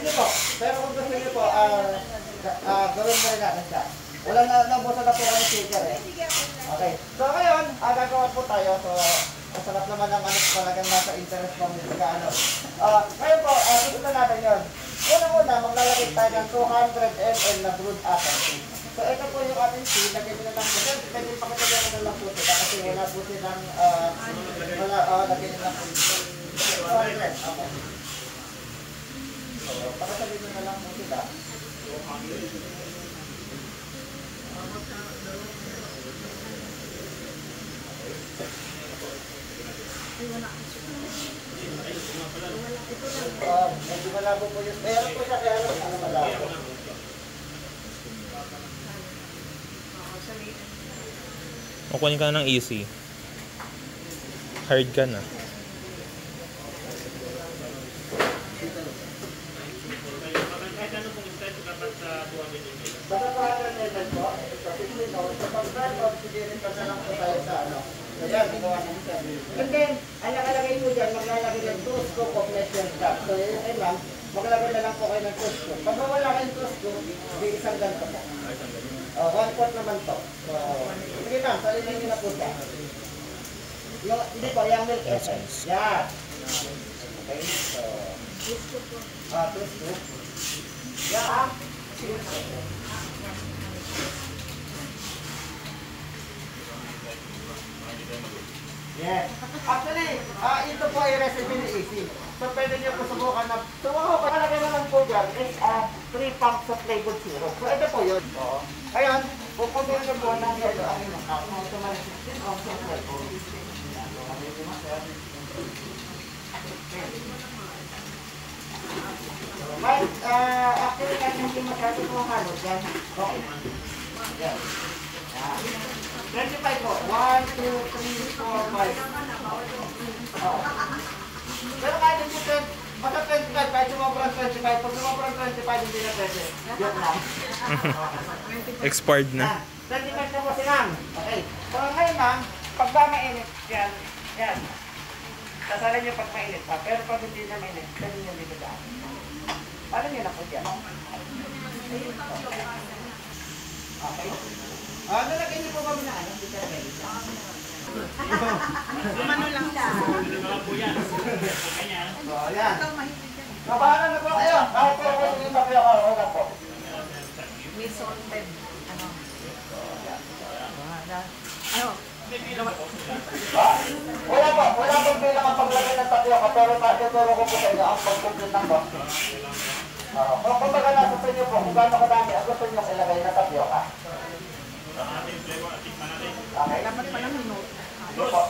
Sige po. Pero kung gusto niyo po, gawin na rin natin siya. Wala nabusan na po kami sticker eh. Okay. So ngayon, gagawa po tayo. So, masarap naman ang ano talagang nasa interest mo nito ka ano. Ngayon po, susunod natin yun. Una-una, maglalagay tayo ng 200 ml na brewed apple tea. So ito po yung ating tea, lagyan nyo na lang po. Pwede pakitagyan mo na lang po sila kasi wala po silang, lagyan nyo lang po. 200, okay. So, pakitagyan nyo na lang po sila. Medyo malabo po yun. Meron po siya kaya ano malabo. Kukunin ka ng easy. Hard ka na. Basta pa natin po. Kasi no, sa pag-record, sige rin pa lang po tayo sa ano. Kaya, ginawa namin siya. And then, ang nakalagay mo dyan, maglalagay ng 2 scoop of Nestle Cup. So, yun ay ma'am, maglalagay na lang po kayo ng 2 scoop. Pag mawala kayong 2 scoop, di isang ganito po. 1/4 naman to. So, sige ma'am, salinin nyo na po siya. Yung, hindi po, yung milk essence. Yan. Okay, so, 2 scoop. 2 scoop. Yan. Yes. Actually, ito po ay recipe ni Easy. So, pwede niyo po subukan na, palagay naman po dyan is 3 pumps of flavored syrup. So, ito po yun. So, ayun, pupunin niyo po ng yelo ang inyong cup. Ito man 16 ounces of flavored. Actually, kahit hindi masyado po halo dyan. Okay. Yan. 25 po. 1, 2, 3, 4, 5. Pero kahit hindi 20, basta 25, kahit sumabrang 25, pag sumabrang 25, hindi na pwede. Joke lang. Expired na. 25 na po si ma'am. Okay. So ngayon ma'am, pag ba mainit yan, yan. Sasalan nyo pag mainit pa. Pero pag hindi na mainit, pwede nyo dito daan. Paano nyo na po dyan? Okay. Nalagay niyo po kami na ano? Umano lang siya. So, ayan. Kabahala na po kayo. Kahit po kayo yung papel ako, wala po. May salted. Ano? Wala po. Wala pong bilang ang paglagay ng tapioca, pero tuturo ko po sa inyo ang pag-complete ng box. Kung baga nasa sa inyo po, kung gaano kadami ang gusto nyo ilagay na tapioca. Okay. Dapat palang minute. Ito po.